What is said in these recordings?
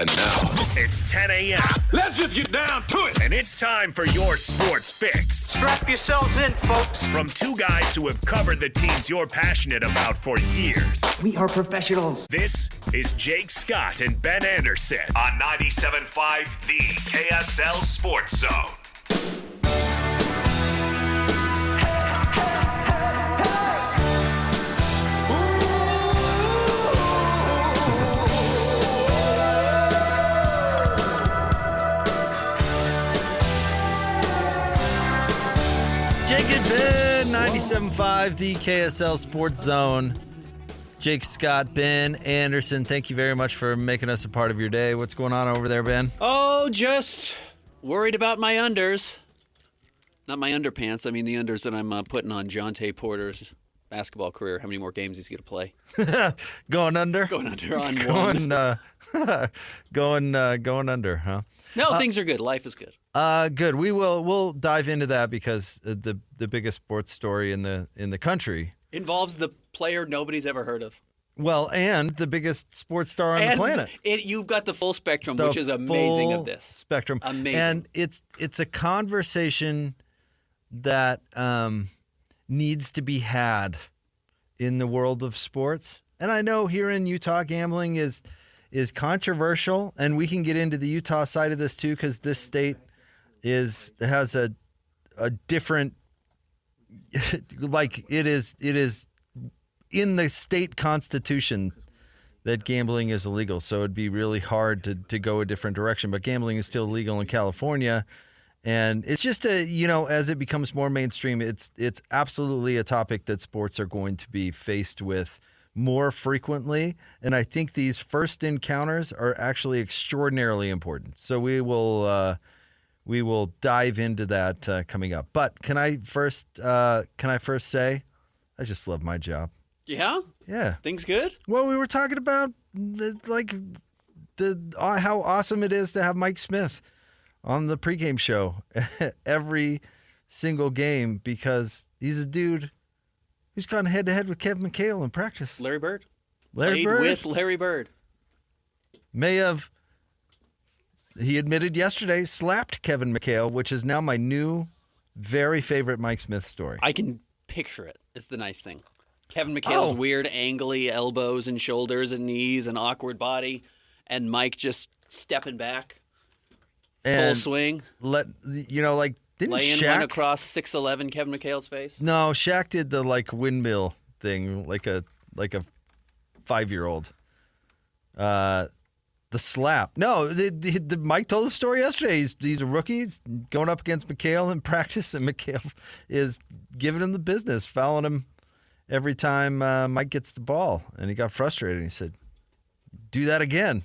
And now, it's 10 a.m. Let's just get down to it. And it's time for your sports fix. Strap yourselves in, folks. From two guys who have covered the teams you're passionate about for years. We are professionals. This is Jake Scott and Ben Anderson on 97.5 The KSL Sports Zone. Jake and Ben, 97.5, the KSL Sports Zone. Jake Scott, Ben Anderson, thank you very much for making us a part of your day. What's going on over there, Ben? Oh, just worried about my unders. Not my underpants. I mean the unders that I'm putting on Jonte Porter's basketball career. How many more games he's going to play? Going under? Going under on one. Going under, huh? No, things are good. Life is good. Good. We'll dive into that because the biggest sports story in the country Involves the player nobody's ever heard of. Well, and the biggest sports star on the planet. You've got the full spectrum, which is amazing of this. Spectrum. Amazing. And it's a conversation that needs to be had in the world of sports. And I know here in Utah, gambling is controversial, and we can get into the Utah side of this too, because this state has a different, like it is in the state constitution that gambling is illegal. So it'd be really hard to go a different direction. But gambling is still legal in California, and it's just as it becomes more mainstream, it's absolutely a topic that sports are going to be faced with more frequently, and I think these first encounters are actually extraordinarily important. So we will dive into that coming up. But can I first say, I just love my job. Yeah? Yeah. Things good? Well, we were talking about how awesome it is to have Mike Smith on the pregame show every single game, because he's a dude who's gone head-to-head with Kevin McHale in practice. Larry Bird. Played Bird? With Larry Bird. May have, he admitted yesterday, slapped Kevin McHale, which is now my new, very favorite Mike Smith story. I can picture it, is the nice thing. Kevin McHale's weird, angly elbows and shoulders and knees and awkward body, and Mike just stepping back, full swing. Didn't Shaq one across 6'11" Kevin McHale's face? No, Shaq did the windmill thing, like a 5-year-old. The slap. No, Mike told the story yesterday. He's a rookie. He's going up against McHale in practice, and McHale is giving him the business, fouling him every time Mike gets the ball. And he got frustrated. He said, "Do that again."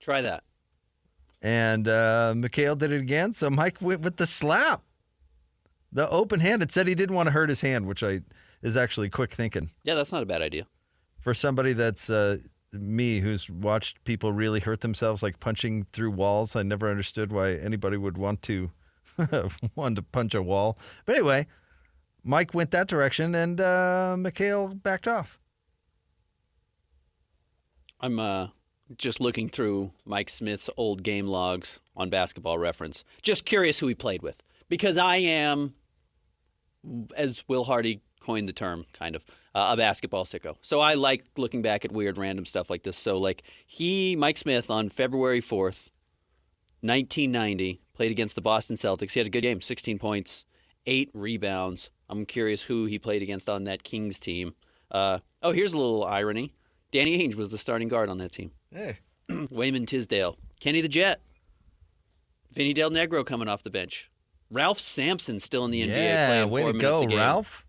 Try that. And McHale did it again, so Mike went with the slap. The open hand. It said he didn't want to hurt his hand, which is actually quick thinking. Yeah, that's not a bad idea. For somebody that's me, who's watched people really hurt themselves, like punching through walls, I never understood why anybody would want to punch a wall. But anyway, Mike went that direction, and McHale backed off. I'm just looking through Mike Smith's old game logs on Basketball Reference. Just curious who he played with. Because I am, as Will Hardy coined the term, kind of, a basketball sicko. So I like looking back at weird random stuff like this. So Mike Smith, on February 4th, 1990, played against the Boston Celtics. He had a good game, 16 points, 8 rebounds. I'm curious who he played against on that Kings team. Here's a little irony. Danny Ainge was the starting guard on that team. Hey. Wayman Tisdale. Kenny the Jet. Vinny Del Negro coming off the bench. Ralph Sampson still in the NBA playing 4 minutes a game. Ralph.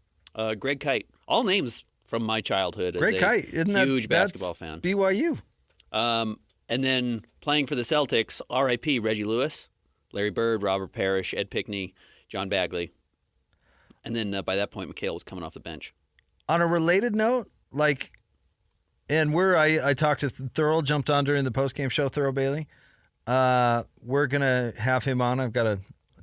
Greg Kite. All names from my childhood as Greg Kite, isn't that huge basketball fan. BYU. And then playing for the Celtics, R.I.P. Reggie Lewis, Larry Bird, Robert Parrish, Ed Pickney, John Bagley. And then by that point, McHale was coming off the bench. On a related note, and I talked to Thurl, jumped on during the postgame show, Thurl Bailey. We're going to have him on. I've got a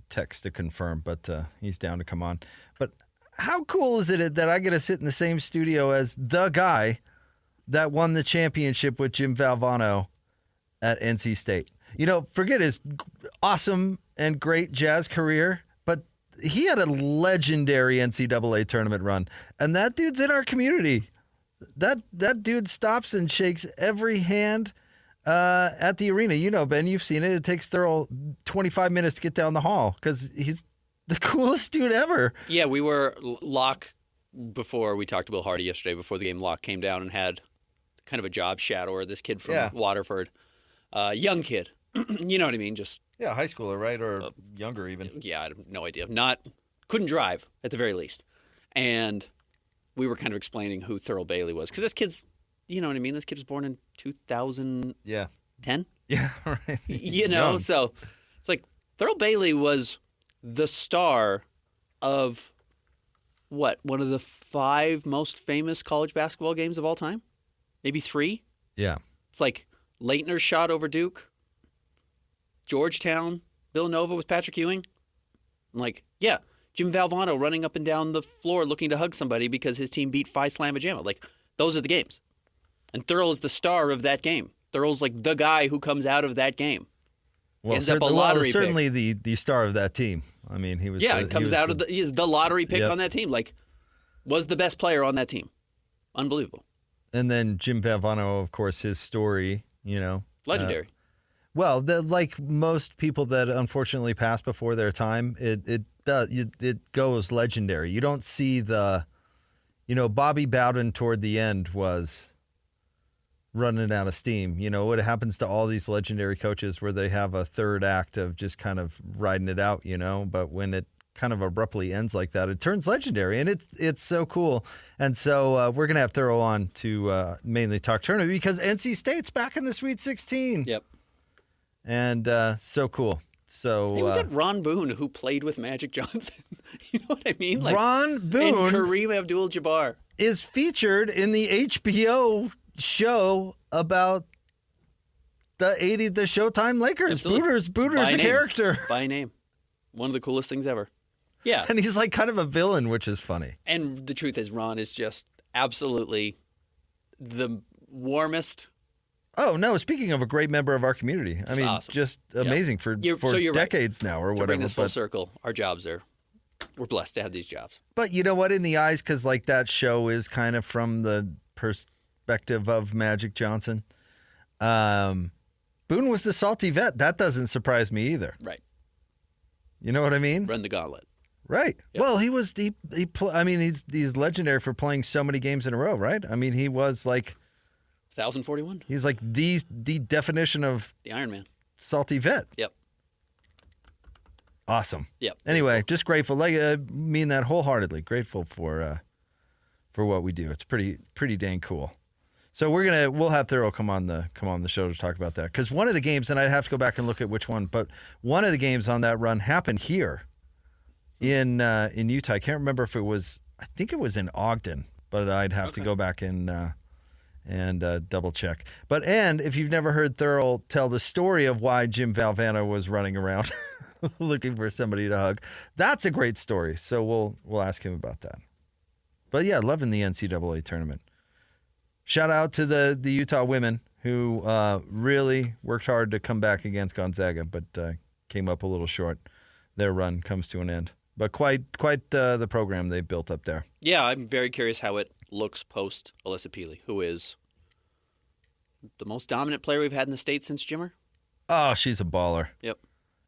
text to confirm, but he's down to come on. But how cool is it that I get to sit in the same studio as the guy that won the championship with Jim Valvano at NC State. Forget his awesome and great Jazz career, but he had a legendary NCAA tournament run, and that dude's in our community. That dude stops and shakes every hand at the arena. Ben, you've seen it. It takes Thurl 25 minutes to get down the hall because he's the coolest dude ever. Yeah, we were Locke before we talked to Will Hardy yesterday. Before the game, Locke came down and had kind of a job shadower. This kid from Waterford, young kid. You know what I mean? Just high schooler, right, or younger even. Yeah, I have no idea. Couldn't drive at the very least, and we were kind of explaining who Thurl Bailey was because this kid's, you know what I mean? This kid was born in 2010. Yeah, right. So it's like Thurl Bailey was the star of one of the 5 most famous college basketball games of all time, maybe 3. Yeah, it's like Leitner's shot over Duke, Georgetown, Villanova with Patrick Ewing. I'm like, yeah, Jim Valvano running up and down the floor looking to hug somebody because his team beat Phi Slamma Jamma. Like, those are the games. And Thurl is the star of that game. Thurl's like the guy who comes out of that game. Well, ends up a lottery certainly pick. the star of that team. I mean, he was. Yeah, he is the lottery pick Yep. on that team. Like, was the best player on that team. Unbelievable. And then Jim Valvano, of course, his story, Legendary. Well, like most people that unfortunately pass before their time, it goes legendary. You don't see Bobby Bowden toward the end was running out of steam. What happens to all these legendary coaches where they have a third act of just kind of riding it out, but when it kind of abruptly ends like that, it turns legendary, and it's so cool. And so we're going to have Thurl on to mainly talk tournament because NC State's back in the Sweet 16. Yep. And so cool. So hey, we got Ron Boone, who played with Magic Johnson. You know what I mean? Like, Ron Boone and Kareem Abdul-Jabbar is featured in the HBO show about the Showtime Lakers. Absolutely. Booter's a character. By name. One of the coolest things ever. Yeah. And he's like kind of a villain, which is funny. And the truth is, Ron is just absolutely the warmest. Oh, no, speaking of a great member of our community. I mean, awesome. Just amazing for decades now or to whatever. Bring this full circle, our jobs we're blessed to have these jobs. But you know what? In the eyes, because like that show is kind of from the perspective of Magic Johnson. Boone was the salty vet. That doesn't surprise me either. Right. You know what I mean? Run the gauntlet. Right. Yep. Well, he's legendary for playing so many games in a row, right? I mean, he was like 1,041. He's like the definition of the Iron Man. Salty vet. Yep. Awesome. Yep. Anyway, just grateful. Like I mean that wholeheartedly. Grateful for what we do. It's pretty dang cool. So we'll have Thurl come on the show to talk about that because one of the games, and I'd have to go back and look at which one, but one of the games on that run happened here in Utah. I can't remember if it was. I think it was in Ogden, but I'd have to go back and double check. And if you've never heard Thurl tell the story of why Jim Valvano was running around looking for somebody to hug, that's a great story. So we'll ask him about that. But yeah, loving the NCAA tournament. Shout out to the Utah women who really worked hard to come back against Gonzaga, but came up a little short. Their run comes to an end. But quite the program they've built up there. Yeah, I'm very curious how it looks post Alyssa Peely, who is the most dominant player we've had in the state since Jimmer. Oh, she's a baller. Yep.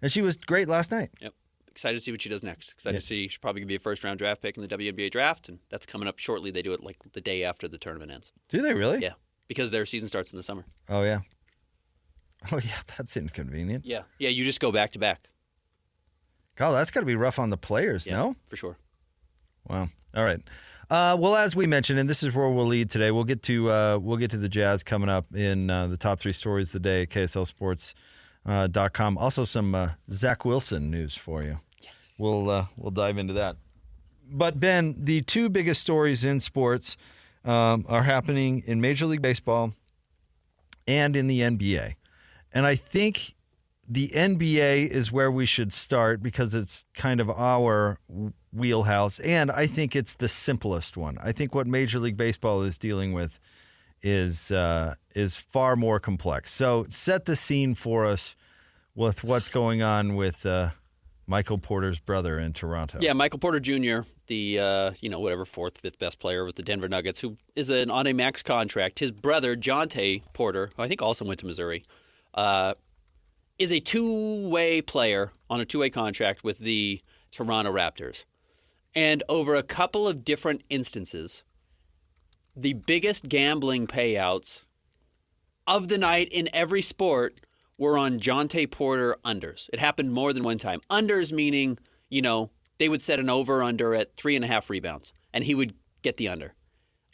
And she was great last night. Yep. Excited to see what she does next. Excited to see she's probably going to be a first-round draft pick in the WNBA draft, and that's coming up shortly. They do it like the day after the tournament ends. Do they really? Yeah, because their season starts in the summer. Oh, yeah. Oh, yeah, that's inconvenient. Yeah, you just go back-to-back. God, that's got to be rough on the players, no? For sure. Wow. All right. Well, as we mentioned, and this is where we'll lead today, we'll get to the Jazz coming up in the top 3 stories of the day at KSLSports.com. Also some Zach Wilson news for you. Yes. We'll dive into that. But Ben, the 2 biggest stories in sports are happening in Major League Baseball and in the NBA. And I think the NBA is where we should start because it's kind of our wheelhouse, and I think it's the simplest one. I think what Major League Baseball is dealing with is far more complex. So set the scene for us with what's going on with Michael Porter's brother in Toronto. Yeah, Michael Porter Jr., the whatever fourth, fifth best player with the Denver Nuggets, who is on a max contract. His brother Jonte Porter, who I think also went to Missouri, is a two-way player on a two-way contract with the Toronto Raptors. And over a couple of different instances, the biggest gambling payouts of the night in every sport were on Jonte Porter unders. It happened more than one time. Unders meaning, they would set an over-under at 3.5 rebounds, and he would get the under.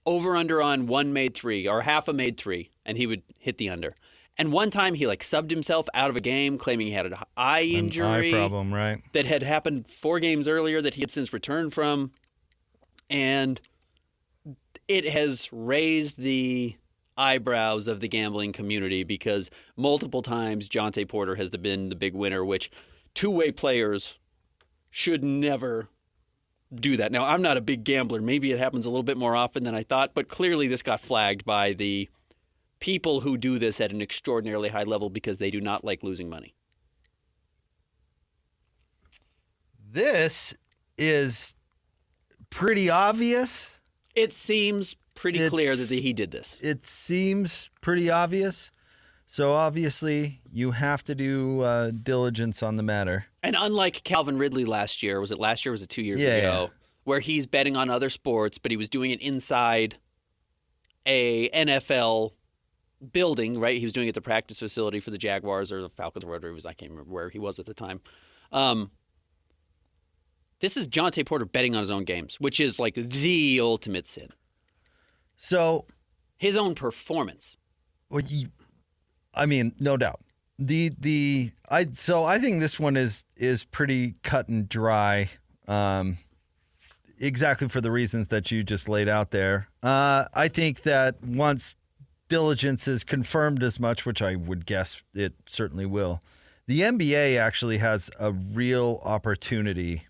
Over-under on one made three or half a made three, and he would hit the under. And one time he subbed himself out of a game, claiming he had an eye injury. An eye problem, right? That had happened 4 games earlier that he had since returned from. And it has raised the eyebrows of the gambling community because multiple times Jonte Porter has been the big winner, which two-way players should never do that. Now, I'm not a big gambler. Maybe it happens a little bit more often than I thought, but clearly this got flagged by the people who do this at an extraordinarily high level because they do not like losing money. This is pretty obvious. It seems pretty clear that he did this. It seems pretty obvious. So obviously you have to do diligence on the matter. And unlike Calvin Ridley last year, was it 2 years ago, where he's betting on other sports, but he was doing it inside a NFL building, right? He was doing it at the practice facility for the Jaguars or the Falcons or whatever it was. I can't remember where he was at the time. This is Jonte Porter betting on his own games, which is the ultimate sin. So his own performance. Well, no doubt. I think this one is pretty cut and dry, exactly for the reasons that you just laid out there. I think that once diligence is confirmed as much, which I would guess it certainly will, the NBA actually has a real opportunity,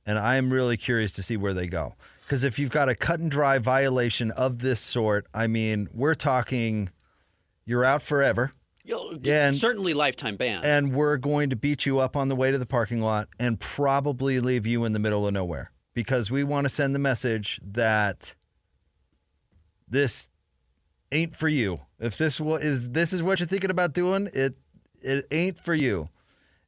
and I'm really curious to see where they go. Because if you've got a cut and dry violation of this sort, we're talking you're out forever. Certainly lifetime ban. And we're going to beat you up on the way to the parking lot and probably leave you in the middle of nowhere. Because we want to send the message that this ain't for you. If this is what you're thinking about doing, it ain't for you.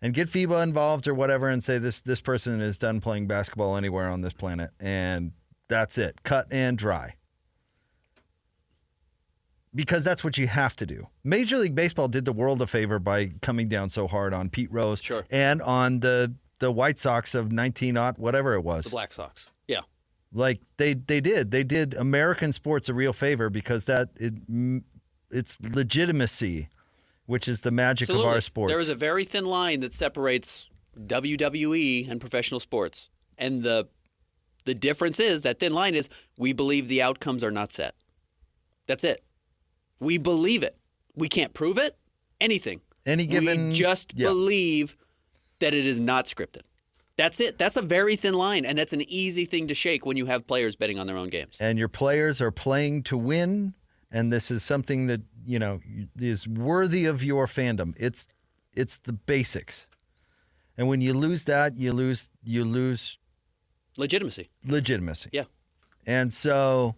And get FIBA involved or whatever and say this person is done playing basketball anywhere on this planet. And that's it. Cut and dry. Because that's what you have to do. Major League Baseball did the world a favor by coming down so hard on Pete Rose and on the White Sox of 19-aught, whatever it was. The Black Sox. Yeah. They did. They did American sports a real favor because it's legitimacy, which is the magic of our sports. There is a very thin line that separates WWE and professional sports. And the difference is, that thin line is, we believe the outcomes are not set. That's it. We believe it. We can't prove it. Anything. We just believe that it is not scripted. That's it. That's a very thin line, and that's an easy thing to shake when you have players betting on their own games. And your players are playing to win, and this is something that, is worthy of your fandom. It's the basics. And when you lose that, you lose legitimacy. Yeah. And so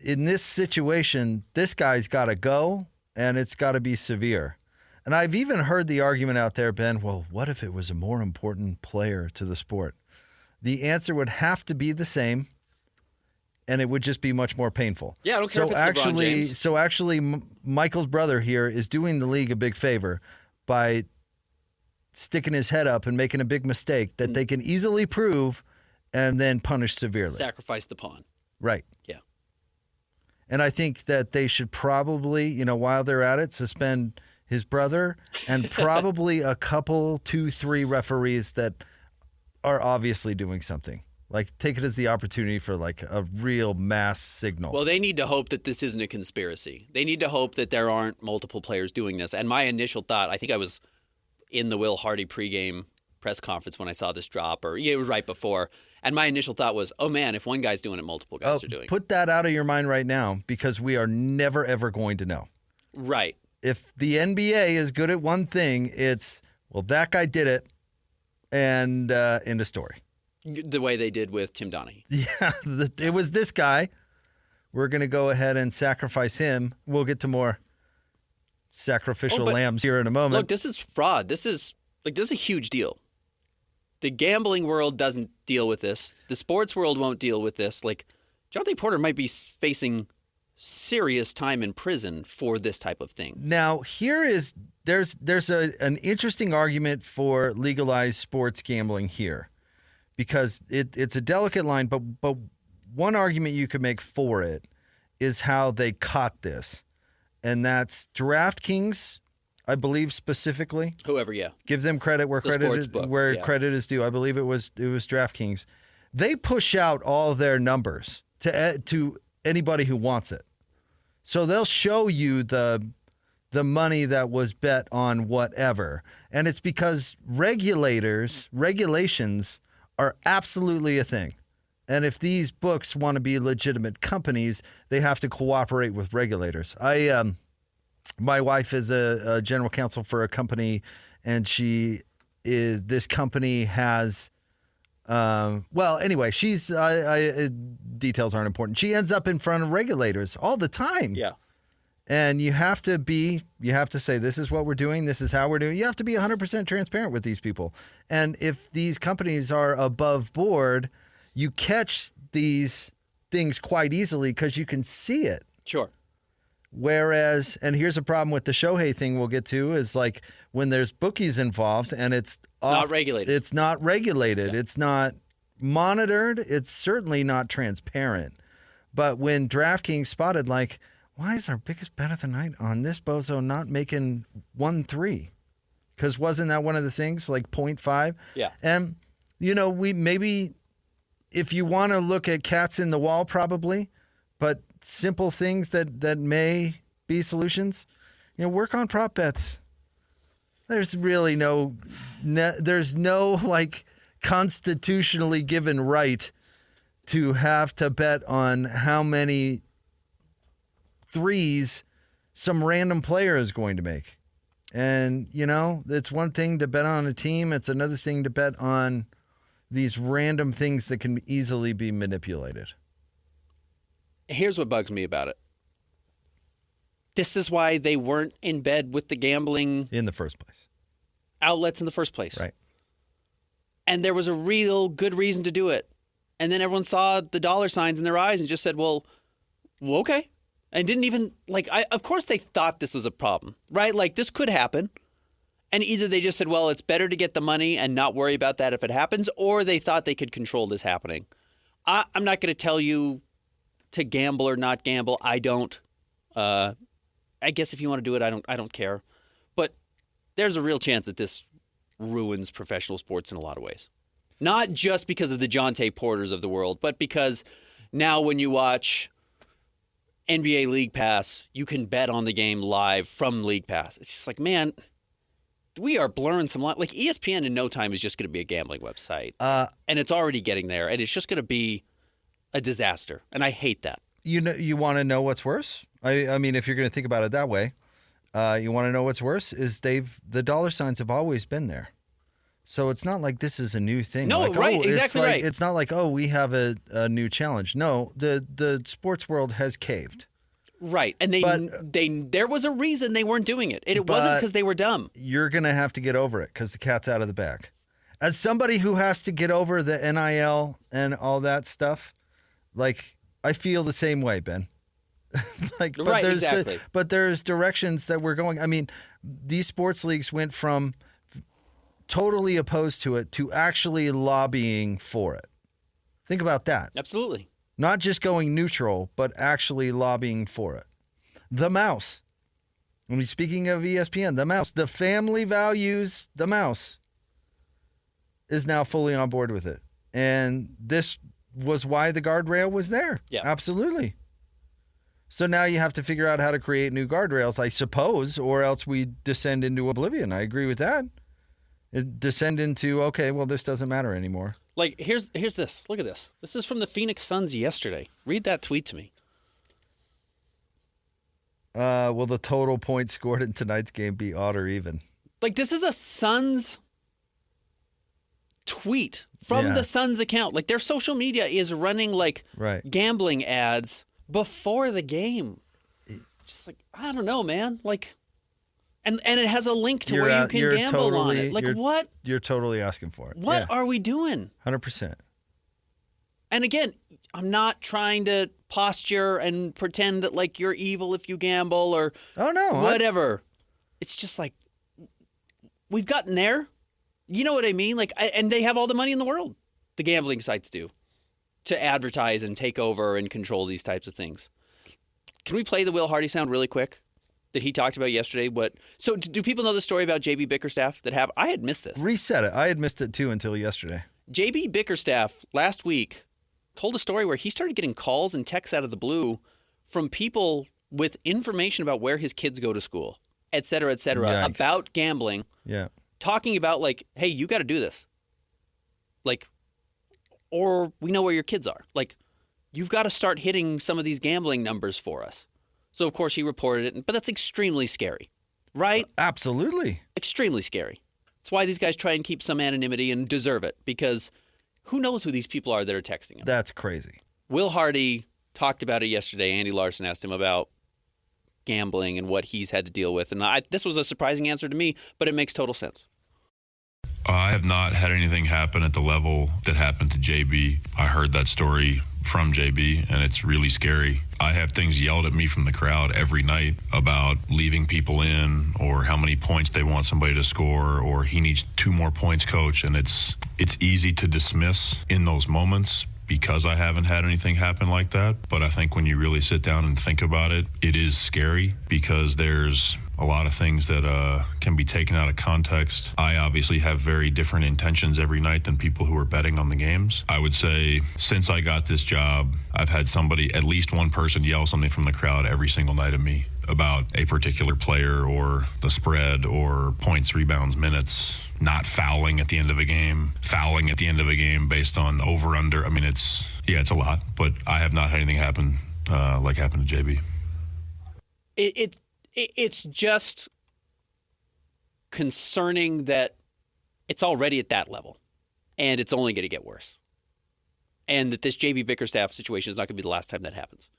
in this situation, this guy's got to go, and it's got to be severe. And I've even heard the argument out there, Ben, well, what if it was a more important player to the sport? The answer would have to be the same, and it would just be much more painful. Yeah, I don't care if it's LeBron James. So actually, Michael's brother here is doing the league a big favor by sticking his head up and making a big mistake that they can easily prove and then punish severely. Sacrifice the pawn. Right. Yeah. And I think that they should probably, while they're at it, suspend his brother and probably a couple, 2, 3 referees that are obviously doing something. Take it as the opportunity for a real mass signal. Well, they need to hope that this isn't a conspiracy. They need to hope that there aren't multiple players doing this. And my initial thought, I think I was in the Will Hardy pregame press conference when I saw this drop, or it was right before. And my initial thought was, oh man, if one guy's doing it, multiple guys are doing it. Put that out of your mind right now, because we are never, ever going to know. Right. If the NBA is good at one thing, it's, well, that guy did it, and end of story. The way they did with Tim Donaghy. Yeah, it was this guy. We're going to go ahead and sacrifice him. We'll get to more sacrificial lambs here in a moment. Look, this is fraud. This is a huge deal. The gambling world doesn't deal with this. The sports world won't deal with this. Like, Jonathan Porter might be facing serious time in prison for this type of thing. Now, there's an interesting argument for legalized sports gambling here, because it's a delicate line, but one argument you could make for it is how they caught this, and that's DraftKings, I believe specifically. Whoever, yeah. Give them credit where credit is due. I believe it was DraftKings. They push out all their numbers to anybody who wants it. So they'll show you the money that was bet on whatever. And it's because regulations are absolutely a thing. And if these books want to be legitimate companies, they have to cooperate with regulators. My wife is a general counsel for a company, and this company has, anyway, details aren't important. She ends up in front of regulators all the time. Yeah. And you have to say, this is what we're doing, this is how we're doing. You have to be 100% transparent with these people. And if these companies are above board, you catch these things quite easily because you can see it. Sure. Whereas, and here's a problem with the Shohei thing we'll get to, is like when there's bookies involved and it's not regulated. It's not regulated. Yeah. It's not monitored. It's certainly not transparent. But when DraftKings spotted, like, why is our biggest bet of the night on this bozo not making 1-3? Because wasn't that one of the things, like 0.5? Yeah. And, we maybe, if you want to look at cats in the wall, probably, but simple things that may be solutions, work on prop bets. There's really there's no like constitutionally given right to have to bet on how many threes some random player is going to make. And, it's one thing to bet on a team. It's another thing to bet on these random things that can easily be manipulated. Here's what bugs me about it. This is why they weren't in bed with the gambling in the first place. Outlets in the first place. Right. And there was a real good reason to do it. And then everyone saw the dollar signs in their eyes and just said, well, okay. And didn't even, of course they thought this was a problem, right? Like, this could happen. And either they just said, well, it's better to get the money and not worry about that if it happens, or they thought they could control this happening. I'm not going to tell you to gamble or not gamble. I don't. I guess if you want to do it, I don't care. But there's a real chance that this ruins professional sports in a lot of ways. Not just because of the Jonte Porters of the world, but because now when you watch NBA League Pass, you can bet on the game live from League Pass. It's just like, man, we are blurring some lines. Like, ESPN in no time is just going to be a gambling website. And it's already getting there, and it's just going to be a disaster. And I hate that. You want to know what's worse? I mean, if you're going to think about it that way, you want to know what's worse is the dollar signs have always been there. So it's not like this is a new thing. No, like, right, exactly right. It's not like, we have a new challenge. No, the sports world has caved. Right, and there was a reason they weren't doing it. It wasn't because they were dumb. You're going to have to get over it because the cat's out of the bag. As somebody who has to get over the NIL and all that stuff, like, I feel the same way, Ben. Exactly. But there's directions that we're going. I mean, these sports leagues went from totally opposed to it to actually lobbying for it. Think about that. Absolutely. Not just going neutral, but actually lobbying for it. The mouse. When speaking of ESPN, the mouse, the family values the mouse is now fully on board with it. And this was why the guardrail was there. Yeah. Absolutely. So now you have to figure out how to create new guardrails, I suppose, or else we descend into oblivion. I agree with that. descend into, okay, well, this doesn't matter anymore. Like, here's this. Look at this. This is from the Phoenix Suns yesterday. Read that tweet to me. Will the total points scored in tonight's game be odd or even? Like, this is a Suns tweet from the Suns account. Like, their social media is running, like, gambling ads before the game. Just like, I don't know, man. Like, and it has a link to where you can gamble on it. Like, what? You're totally asking for it. What are we doing? 100%. And again, I'm not trying to posture and pretend that, like, you're evil if you gamble or whatever. It's just like, we've gotten there. You know what I mean? Like, and they have all the money in the world. The gambling sites do, to advertise and take over and control these types of things. Can we play the Will Hardy sound really quick that he talked about yesterday? So do people know the story about JB Bickerstaff that happened? I had missed this. Reset it. I had missed it too until yesterday. JB Bickerstaff last week told a story where he started getting calls and texts out of the blue from people with information about where his kids go to school, et cetera, about gambling. Yeah. Talking about, like, hey, you got to do this. Like, or we know where your kids are. Like, you've got to start hitting some of these gambling numbers for us. So, of course, he reported it, but that's extremely scary, right? Absolutely. Extremely scary. That's why these guys try and keep some anonymity and deserve it, because who knows who these people are that are texting him. That's crazy. Will Hardy talked about it yesterday. Andy Larson asked him about gambling and what he's had to deal with. And this was a surprising answer to me, but it makes total sense. I have not had anything happen at the level that happened to JB. I heard that story from JB, and it's really scary. I have things yelled at me from the crowd every night about leaving people in, or how many points they want somebody to score, or he needs 2 more points, coach. And it's easy to dismiss in those moments because I haven't had anything happen like that. But I think when you really sit down and think about it, it is scary because there's a lot of things that can be taken out of context. I obviously have very different intentions every night than people who are betting on the games. I would say since I got this job, I've had somebody, at least one person, yell something from the crowd every single night at me about a particular player or the spread or points, rebounds, minutes, not fouling at the end of a game, fouling at the end of a game based on over, under. I mean, it's a lot, but I have not had anything happen like happened to JB. It's just concerning that it's already at that level, and it's only going to get worse. And that this JB Bickerstaff situation is not going to be the last time that happens.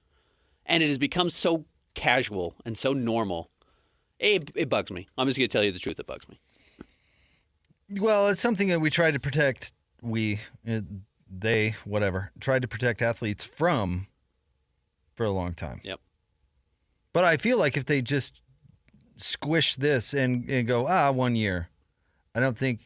And it has become so casual and so normal. It bugs me. I'm just going to tell you the truth. It bugs me. Well, it's something that we tried to protect. Tried to protect athletes from for a long time. Yep. But I feel like if they just squish this and go, 1 year, I don't think.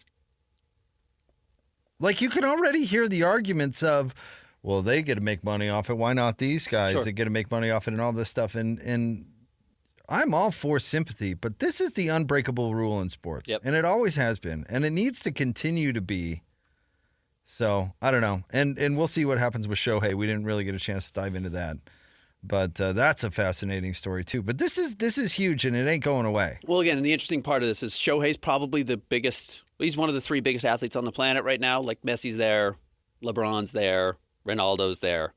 Like, you can already hear the arguments of, well, they get to make money off it. Why not these guys? Sure. They get to make money off it and all this stuff. And I'm all for sympathy, but this is the unbreakable rule in sports. Yep. And it always has been. And it needs to continue to be. So, I don't know. And we'll see what happens with Shohei. We didn't really get a chance to dive into that. But that's a fascinating story, too. But this is huge, and it ain't going away. Well, again, the interesting part of this is Shohei's probably the biggest. He's one of the 3 biggest athletes on the planet right now. Like, Messi's there, LeBron's there, Ronaldo's there,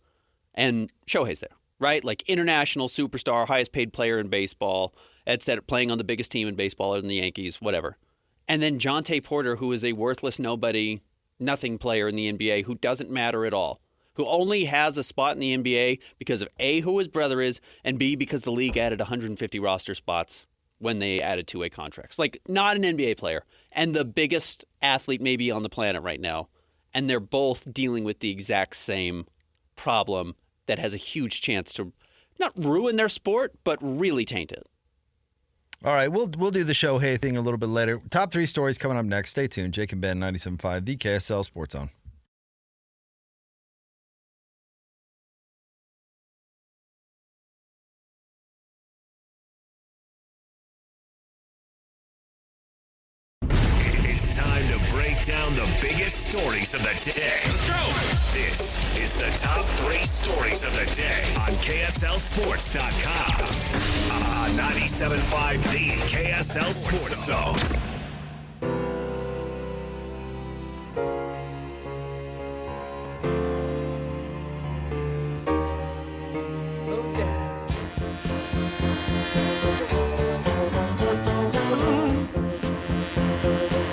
and Shohei's there, right? Like, international superstar, highest paid player in baseball, etc., playing on the biggest team in baseball other than the Yankees, whatever. And then Jonte Porter, who is a worthless nobody, nothing player in the NBA, who doesn't matter at all, who only has a spot in the NBA because of A, who his brother is, and B, because the league added 150 roster spots when they added 2-way contracts. Like, not an NBA player. And the biggest athlete maybe on the planet right now. And they're both dealing with the exact same problem that has a huge chance to not ruin their sport, but really taint it. All right, we'll do the Shohei thing a little bit later. Top 3 stories coming up next. Stay tuned. Jake and Ben, 97.5, the KSL Sports Zone. It's time to break down the biggest stories of the day. Let's go. This is the top 3 stories of the day on KSLSports.com. On 97.5, the KSL Sports Zone.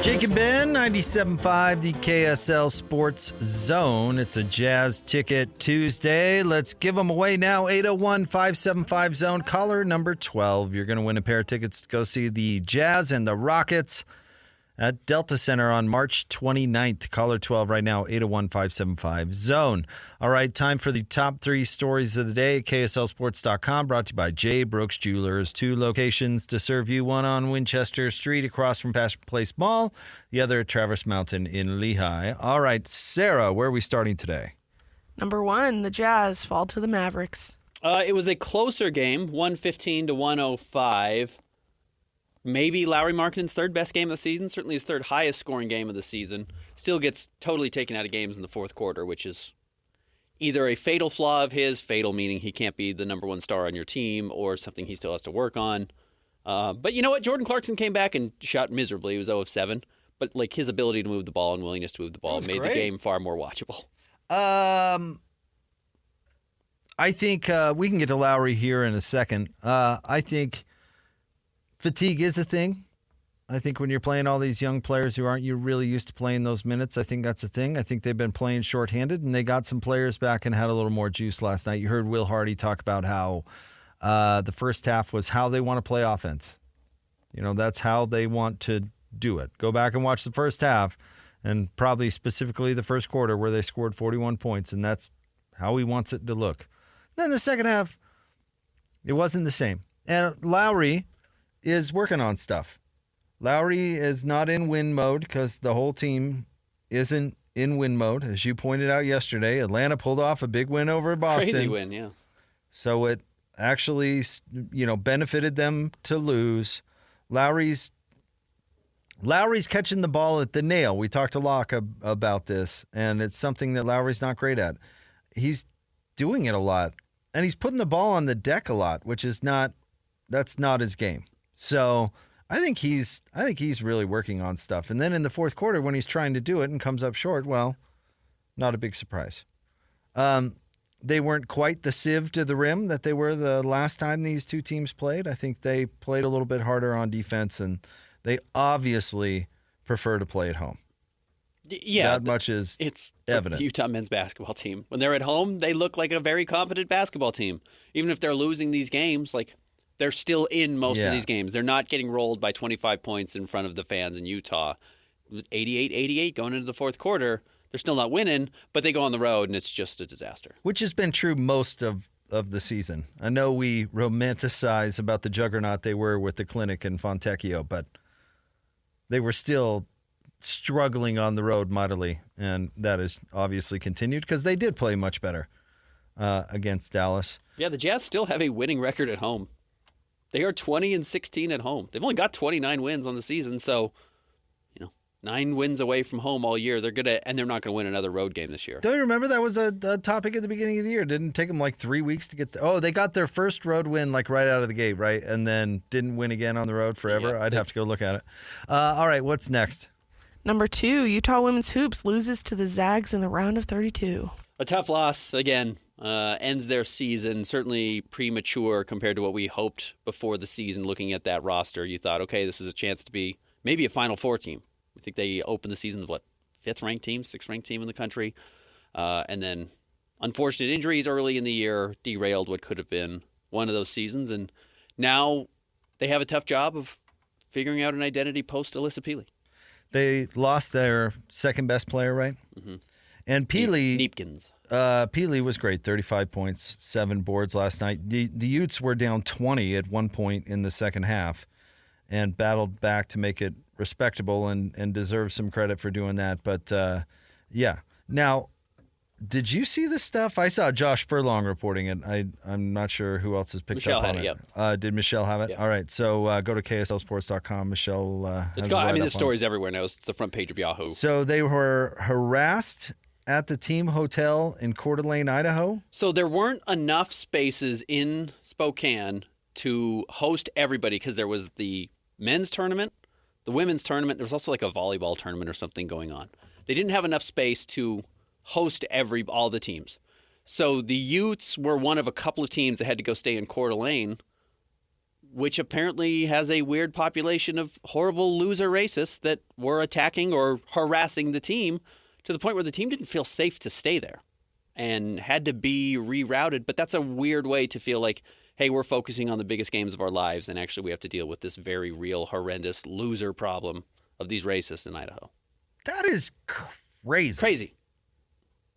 Jake and Ben, 97.5, the KSL Sports Zone. It's a Jazz Ticket Tuesday. Let's give them away now. 801-575-ZONE. Caller number 12. You're going to win a pair of tickets to go see the Jazz and the Rockets at Delta Center on March 29th. Caller 12 right now, 801-575-ZONE. All right, time for the top 3 stories of the day. KSLSports.com, brought to you by J. Brooks Jewelers. 2 locations to serve you, one on Winchester Street across from Passion Place Mall, the other at Traverse Mountain in Lehigh. All right, Sarah, where are we starting today? Number 1, the Jazz fall to the Mavericks. It was a closer game, 115 to 105. Maybe Lauri Markkanen's third best game of the season, certainly his third highest scoring game of the season. Still gets totally taken out of games in the fourth quarter, which is either a fatal flaw of his, fatal meaning he can't be the number 1 star on your team, or something he still has to work on. But you know what? Jordan Clarkson came back and shot miserably. He was 0 of 7. But like his ability to move the ball and willingness to move the ball made the game far more watchable. I think we can get to Lowry here in a second. I think fatigue is a thing. I think when you're playing all these young players who aren't you really used to playing those minutes, I think that's a thing. I think they've been playing shorthanded, and they got some players back and had a little more juice last night. You heard Will Hardy talk about how the first half was how they want to play offense. You know, that's how they want to do it. Go back and watch the first half, and probably specifically the first quarter where they scored 41 points, and that's how he wants it to look. Then the second half, it wasn't the same. And Lowry is working on stuff. Lowry is not in win mode because the whole team isn't in win mode. As you pointed out yesterday, Atlanta pulled off a big win over Boston. Crazy win, yeah. So it actually, benefited them to lose. Lowry's catching the ball at the nail. We talked to Locke about this, and it's something that Lowry's not great at. He's doing it a lot, and he's putting the ball on the deck a lot, which is that's not his game. So I think he's really working on stuff. And then in the fourth quarter, when he's trying to do it and comes up short, well, not a big surprise. They weren't quite the sieve to the rim that they were the last time these two teams played. I think they played a little bit harder on defense, and they obviously prefer to play at home. Yeah, that much is it's evident. The Utah men's basketball team. When they're at home, they look like a very competent basketball team. Even if they're losing these games, like, they're still in most of these games. They're not getting rolled by 25 points in front of the fans in Utah. 88-88 going into the fourth quarter. They're still not winning, but they go on the road, and it's just a disaster. Which has been true most of the season. I know we romanticize about the juggernaut they were with the Clinic and Fontecchio, but they were still struggling on the road mightily, and that has obviously continued because they did play much better against Dallas. Yeah, the Jazz still have a winning record at home. They are 20-16 at home. They've only got 29 wins on the season, so 9 wins away from home all year. And they're not going to win another road game this year. Don't you remember that was a topic at the beginning of the year? Didn't take them like 3 weeks to get they got their first road win like right out of the gate, right? And then didn't win again on the road forever. Yeah. I'd have to go look at it. All right, what's next? Number 2, Utah women's hoops loses to the Zags in the round of 32. A tough loss again. Ends their season certainly premature compared to what we hoped before the season. Looking at that roster, you thought, okay, this is a chance to be maybe a Final Four team. I think they opened the season with 5th-ranked team, 6th-ranked team in the country, and then unfortunate injuries early in the year derailed what could have been one of those seasons. And now they have a tough job of figuring out an identity post Alyssa Peely. They lost their second best player, right? Mm-hmm. And Peely. Neepkins. Peely was great, 35 points, 7 boards last night. The Utes were down 20 at one point in the second half and battled back to make it respectable and deserve some credit for doing that. But, yeah. Now, did you see this stuff? I saw Josh Furlong reporting it. I'm not sure who else has picked up on it. Yep. Did Michelle have it? Yep. All right, so go to KSLSports.com. Michelle it's gone. This story's everywhere now. It's the front page of Yahoo. So they were harassed at the team hotel in Coeur d'Alene, Idaho? So there weren't enough spaces in Spokane to host everybody because there was the men's tournament, the women's tournament. There was also like a volleyball tournament or something going on. They didn't have enough space to host all the teams. So the Utes were one of a couple of teams that had to go stay in Coeur d'Alene which apparently has a weird population of horrible loser racists that were attacking or harassing the team to the point where the team didn't feel safe to stay there and had to be rerouted. But that's a weird way to feel like, hey, we're focusing on the biggest games of our lives, and actually we have to deal with this very real, horrendous loser problem of these racists in Idaho. That is crazy. Crazy.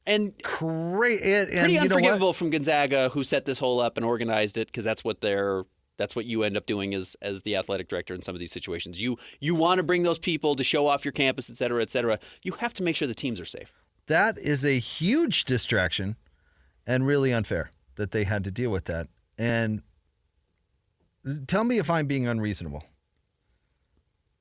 And pretty unforgivable from Gonzaga, who set this whole up and organized it, because that's what you end up doing as the athletic director in some of these situations. You want to bring those people to show off your campus, et cetera, et cetera. You have to make sure the teams are safe. That is a huge distraction and really unfair that they had to deal with that. And tell me if I'm being unreasonable.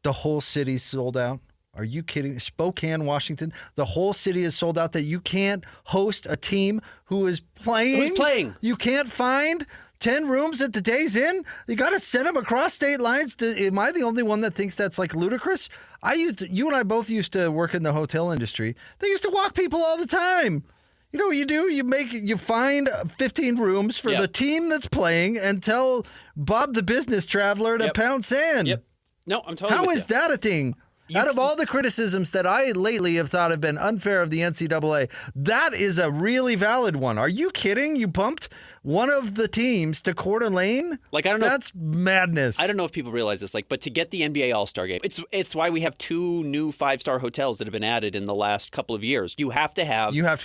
The whole city's sold out. Are you kidding? Spokane, Washington, the whole city is sold out that you can't host a team who is playing. Who's playing? You can't find 10 rooms at the Days Inn? You got to send them across state lines? Am I the only one that thinks that's like ludicrous? You and I both used to work in the hotel industry. They used to walk people all the time. You know what you do? You find 15 rooms for the team that's playing and tell Bob the business traveler to pound sand. Yep. No, I'm totally How with is you. that a thing? Out of all the criticisms that I lately have thought have been unfair of the NCAA, that is a really valid one. Are you kidding? You bumped one of the teams to Coeur d'Alene? Like, I don't know. That's madness. I don't know if people realize this, but to get the NBA All-Star game, it's why we have 2 new 5-star hotels that have been added in the last couple of years. You have to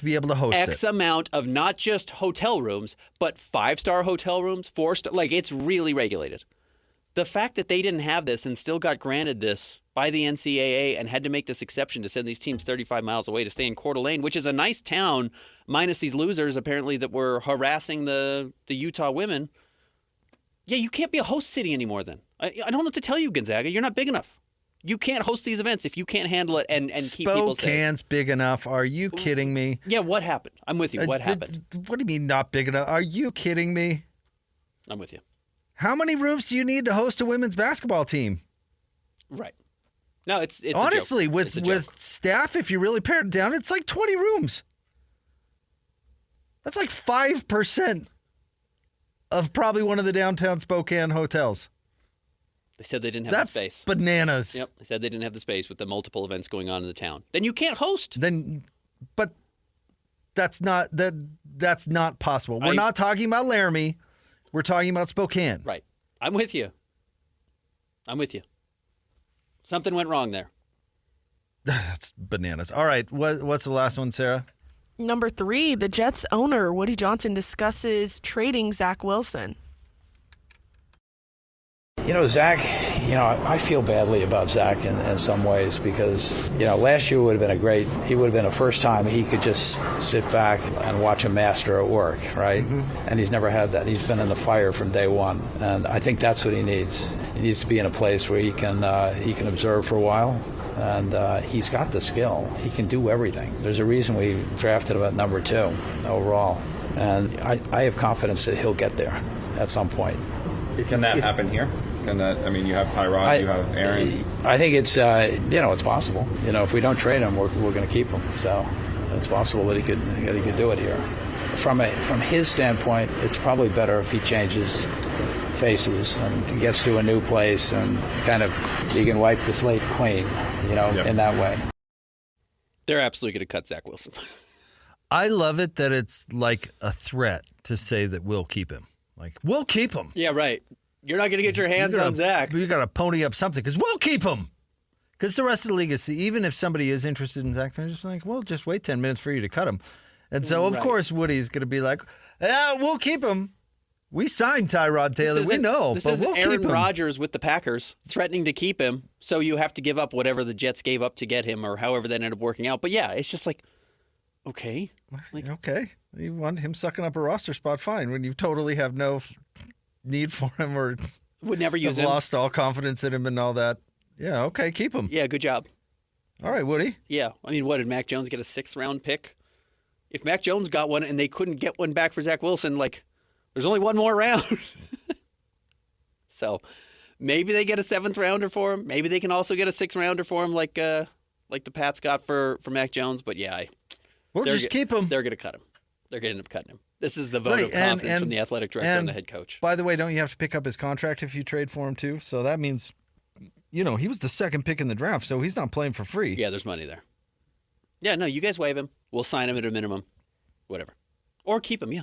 be able to host X amount of not just hotel rooms, but 5-star hotel rooms, 4-star. Like, it's really regulated. The fact that they didn't have this and still got granted this by the NCAA and had to make this exception to send these teams 35 miles away to stay in Coeur d'Alene, which is a nice town, minus these losers apparently that were harassing the Utah women. Yeah, you can't be a host city anymore then. I don't know what to tell you, Gonzaga. You're not big enough. You can't host these events if you can't handle it and keep people safe. Spokane's big enough. Are you kidding me? Yeah, what happened? I'm with you. What happened? What do you mean not big enough? Are you kidding me? I'm with you. How many rooms do you need to host a women's basketball team? Right. No, it's honestly a joke. with staff, if you really pare it down, it's like 20 rooms. That's like 5% of probably one of the downtown Spokane hotels. They said they didn't have the space. That's bananas. Yep. They said they didn't have the space with the multiple events going on in the town. Then you can't host. But that's not possible. We're not talking about Laramie. We're talking about Spokane. Right. I'm with you. Something went wrong there. That's bananas. All right. What's the last one, Sarah? Number 3, the Jets owner, Woody Johnson, discusses trading Zach Wilson. Zach, I feel badly about Zach in some ways because, last year would have been he would have been a first time he could just sit back and watch a master at work, right? Mm-hmm. And he's never had that. He's been in the fire from day one. And I think that's what he needs. He needs to be in a place where he can observe for a while. And he's got the skill. He can do everything. There's a reason we drafted him at number 2 overall. And I have confidence that he'll get there at some point. Can that happen here? You have Tyrod, you have Aaron. I think it's it's possible. If we don't trade him, we're going to keep him. So it's possible that he could do it here. From his standpoint, it's probably better if he changes faces and gets to a new place and he can wipe the slate clean, in that way. They're absolutely going to cut Zach Wilson. I love it that it's like a threat to say that we'll keep him. Like, we'll keep him. Yeah, right. You're not going to get your hands on Zach. You got to pony up something because we'll keep him. Because the rest of the league is, even if somebody is interested in Zach, they're just like, well, just wait 10 minutes for you to cut him. And so, of course, Woody's going to be like, yeah, we'll keep him. We signed Tyrod Taylor. We know, but we'll keep him. Aaron Rodgers with the Packers threatening to keep him, so you have to give up whatever the Jets gave up to get him or however that ended up working out. But, yeah, it's just like, okay. Okay. You want him sucking up a roster spot, fine. When you totally have no need for him or would never use him. Lost all confidence in him and all that. Yeah, okay, keep him. Yeah, good job. All right, Woody. Yeah. What did Mac Jones get a 6th-round pick? If Mac Jones got one and they couldn't get one back for Zach Wilson, there's only one more round. So maybe they get a 7th-rounder for him. Maybe they can also get a 6th-rounder for him like the Pats got for Mac Jones. But, yeah. We'll just keep him. They're going to cut him. They're going to end up cutting him. This is the vote of confidence from the athletic director and the head coach. By the way, don't you have to pick up his contract if you trade for him too? So that means, he was the second pick in the draft, so he's not playing for free. Yeah, there's money there. Yeah, no, you guys waive him. We'll sign him at a minimum. Whatever. Or keep him, yeah.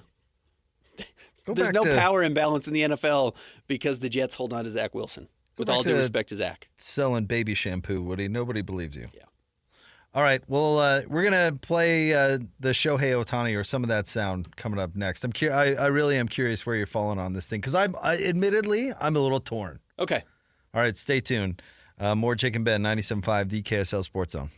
There's no power imbalance in the NFL because the Jets hold on to Zach Wilson. With all due respect to Zach. Selling baby shampoo, Woody. Nobody believes you. Yeah. All right. Well, we're going to play the Shohei Ohtani or some of that sound coming up next. I really am curious where you're falling on this thing because admittedly, I'm a little torn. Okay. All right. Stay tuned. More Jake and Ben, 97.5, the KSL Sports Zone.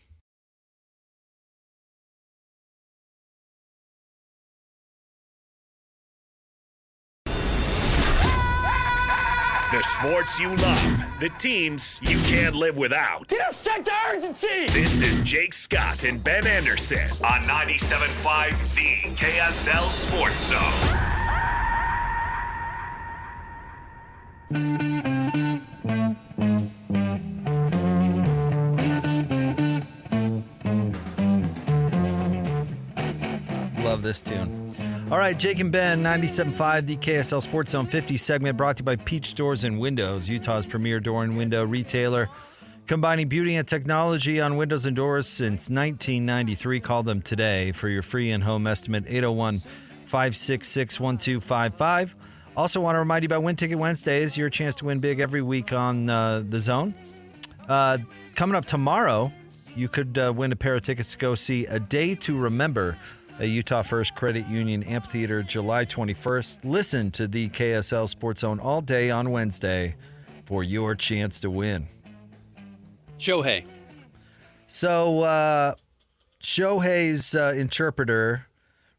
The sports you love, the teams you can't live without. Get a sense of urgency! This is Jake Scott and Ben Anderson on 97.5 The KSL Sports Zone. Love this tune. All right, Jake and Ben, 97.5, the KSL Sports Zone 50 segment brought to you by Peach Doors and Windows, Utah's premier door and window retailer. Combining beauty and technology on windows and doors since 1993. Call them today for your free in-home estimate, 801-566-1255. Also want to remind you about Win Ticket Wednesdays, your chance to win big every week on the Zone. Coming up tomorrow, you could win a pair of tickets to go see A Day to Remember, a Utah First Credit Union Amphitheater, July 21st. Listen to the KSL Sports Zone all day on Wednesday for your chance to win. Shohei. So, Shohei's interpreter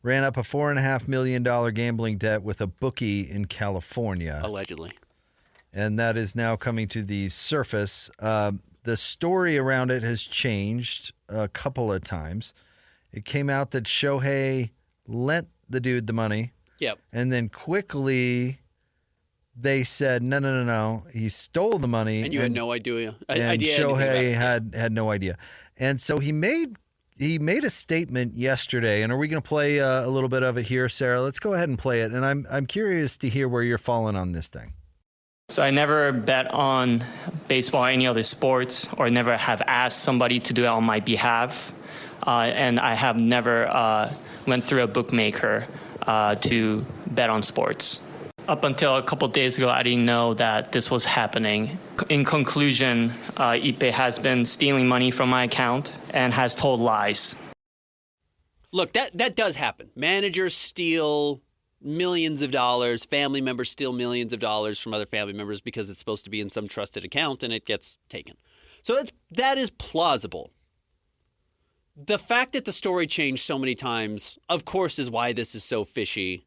ran up a $4.5 million gambling debt with a bookie in California. Allegedly. And that is now coming to the surface. The story around it has changed a couple of times. It came out that Shohei lent the dude the money. Yep. And then quickly they said, no. He stole the money. And you had no idea. And Shohei had no idea. And so he made a statement yesterday. And are we going to play a little bit of it here, Sarah? Let's go ahead and play it. And I'm curious to hear where you're falling on this thing. So I never bet on baseball or any other sports, or never have asked somebody to do it on my behalf. And I have never went through a bookmaker to bet on sports. Up until a couple of days ago, I didn't know that this was happening. In conclusion, Ipe has been stealing money from my account and has told lies. Look, that does happen. Managers steal millions of dollars. Family members steal millions of dollars from other family members because it's supposed to be in some trusted account and it gets taken. So that is plausible. The fact that the story changed so many times, of course, is why this is so fishy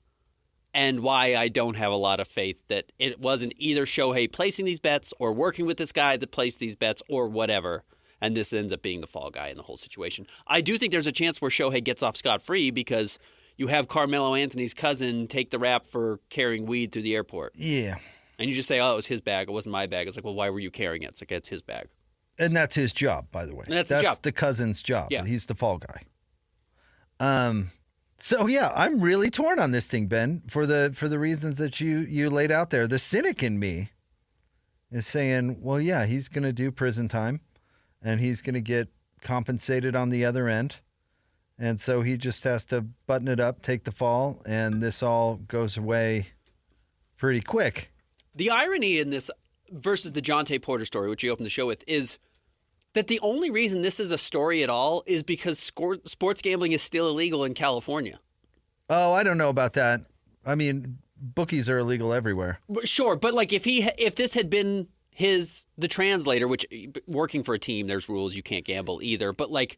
and why I don't have a lot of faith that it wasn't either Shohei placing these bets or working with this guy that placed these bets or whatever, and this ends up being the fall guy in the whole situation. I do think there's a chance where Shohei gets off scot-free because you have Carmelo Anthony's cousin take the rap for carrying weed through the airport. Yeah. And you just say, it was his bag, it wasn't my bag. It's like, well, why were you carrying it? It's like, it's his bag. And that's his job, by the way. And that's his job. The cousin's job. Yeah. He's the fall guy. So yeah, I'm really torn on this thing, Ben, for the reasons that you laid out there. The cynic in me is saying, well, yeah, he's going to do prison time and he's going to get compensated on the other end. And so he just has to button it up, take the fall, and this all goes away pretty quick. The irony in this versus the Jonte Porter story, which you opened the show with, is that the only reason this is a story at all is because sports gambling is still illegal in California. Oh, I don't know about that. I mean, bookies are illegal everywhere. Sure, but like if this had been the translator, which working for a team, there's rules, you can't gamble either. But like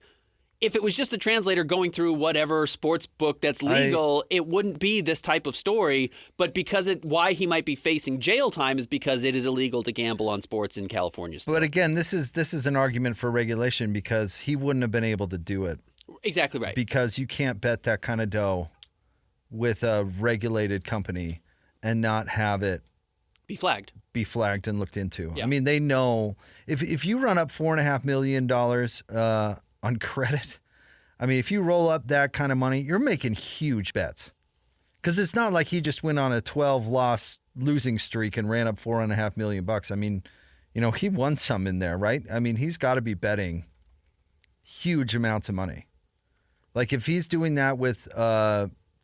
if it was just the translator going through whatever sports book that's legal, it wouldn't be this type of story. But because why he might be facing jail time is because it is illegal to gamble on sports in California still. But again, this is an argument for regulation because he wouldn't have been able to do it. Exactly right. Because you can't bet that kind of dough with a regulated company and not have it be flagged and looked into. Yeah. I mean, they know if you run up $4.5 million on credit, I mean, if you roll up that kind of money, you're making huge bets. Because it's not like he just went on a 12-loss losing streak and ran up $4.5 million. I mean, he won some in there, right? I mean, he's got to be betting huge amounts of money. Like if he's doing that with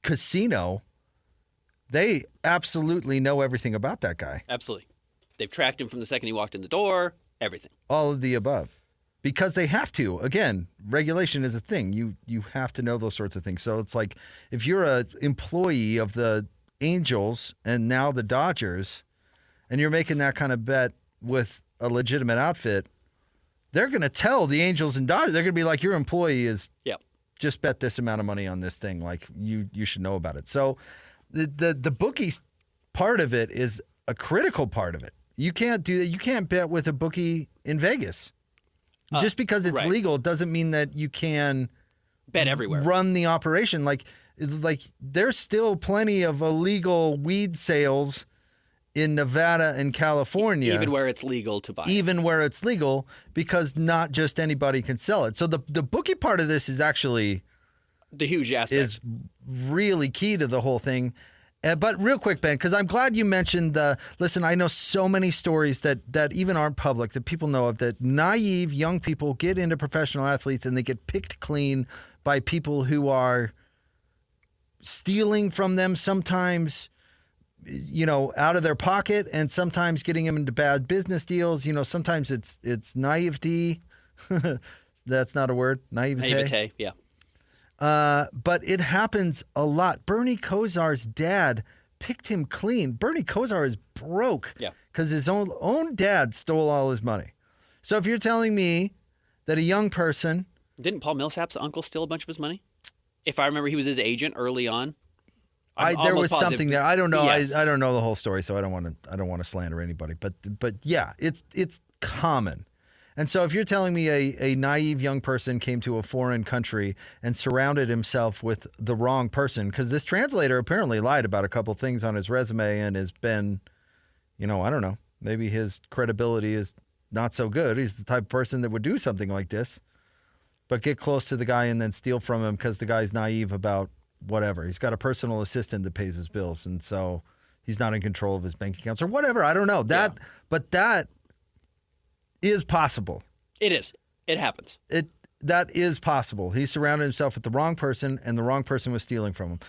casino, they absolutely know everything about that guy. Absolutely. They've tracked him from the second he walked in the door, everything. All of the above. Because they have to. Again, regulation is a thing. You have to know those sorts of things. So it's like if you're an employee of the Angels and now the Dodgers, and you're making that kind of bet with a legitimate outfit, they're going to tell the Angels and Dodgers. They're going to be like, your employee is just bet this amount of money on this thing. Like you should know about it. So the bookie part of it is a critical part of it. You can't do that. You can't bet with a bookie in Vegas. Just because it's legal doesn't mean that you can bet everywhere. Run the operation. Like there's still plenty of illegal weed sales in Nevada and California. Even where it's legal to buy. Even where it's legal, because not just anybody can sell it. So the bookie part of this is actually the huge aspect. Is really key to the whole thing. But real quick, Ben, because I'm glad you mentioned listen, I know so many stories that even aren't public, that people know of, that naive young people get into professional athletes and they get picked clean by people who are stealing from them, sometimes, out of their pocket, and sometimes getting them into bad business deals. Sometimes it's naivety. That's not a word. Naivete, yeah. But it happens a lot. Bernie Kosar's dad picked him clean. Bernie Kosar is broke because his own dad stole all his money. So if you're telling me that a young person... Didn't Paul Millsap's uncle steal a bunch of his money? If I remember, he was his agent early on. There was positive. something there. I don't know. Yes. I don't know the whole story, so I don't want to slander anybody. But yeah, it's common. And so if you're telling me a naive young person came to a foreign country and surrounded himself with the wrong person, because this translator apparently lied about a couple things on his resume and has been, I don't know, maybe his credibility is not so good. He's the type of person that would do something like this, but get close to the guy and then steal from him because the guy's naive about whatever. He's got a personal assistant that pays his bills, and so he's not in control of his bank accounts or whatever. I don't know. But that is possible. It is. It happens. That is possible. He surrounded himself with the wrong person, and the wrong person was stealing from him.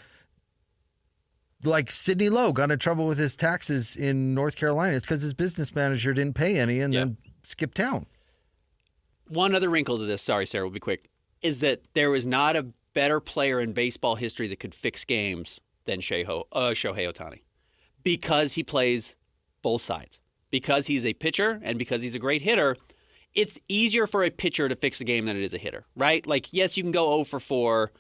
Like Sidney Lowe got in trouble with his taxes in North Carolina. It's because his business manager didn't pay any and then skipped town. One other wrinkle to this, sorry, Sarah, we'll be quick, is that there is not a better player in baseball history that could fix games than Shohei Ohtani, because he plays both sides. Because he's a pitcher and because he's a great hitter, it's easier for a pitcher to fix a game than it is a hitter, right? Like, yes, you can go 0 for 4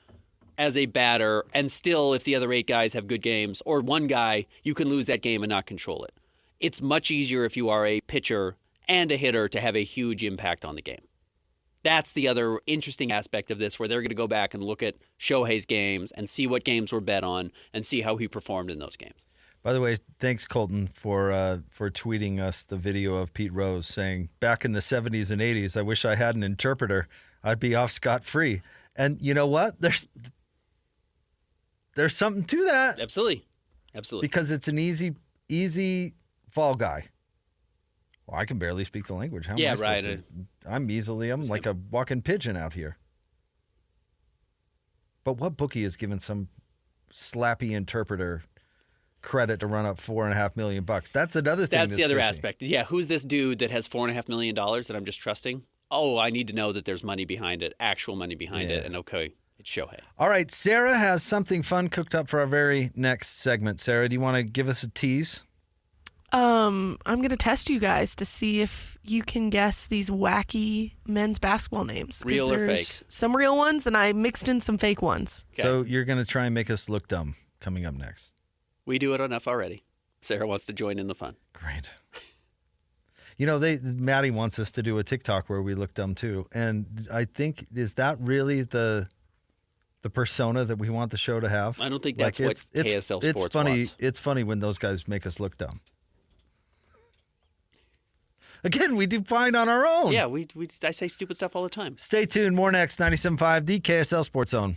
as a batter, and still, if the other 8 guys have good games, or one guy, you can lose that game and not control it. It's much easier if you are a pitcher and a hitter to have a huge impact on the game. That's the other interesting aspect of this, where they're going to go back and look at Shohei's games and see what games were bet on and see how he performed in those games. By the way, thanks, Colton, for tweeting us the video of Pete Rose saying, back in the 70s and 80s, I wish I had an interpreter. I'd be off scot-free. And you know what? There's something to that. Absolutely. Because it's an easy fall guy. Well, I can barely speak the language. How am I supposed to? I'm like a walking pigeon out here. But what bookie has given some slappy interpreter credit to run up $4.5 million? That's another thing. That's the other fishy. aspect. Yeah, who's this dude that has $4.5 million that I'm just trusting? Oh, I need to know that there's money behind it, actual money behind it, and okay, it's Shohei. All right, Sarah has something fun cooked up for our very next segment. Sarah, do you want to give us a tease? I'm going to test you guys to see if you can guess these wacky men's basketball names. Real or fake? Some real ones, and I mixed in some fake ones. Okay. So you're going to try and make us look dumb coming up next. We do it enough already. Sarah wants to join in the fun. Great. Maddie wants us to do a TikTok where we look dumb too. And I think, is that really the persona that we want the show to have? I don't think that's what KSL Sports wants. It's funny when those guys make us look dumb. Again, we do fine on our own. Yeah, I say stupid stuff all the time. Stay tuned. More next. 97.5, the KSL Sports Zone.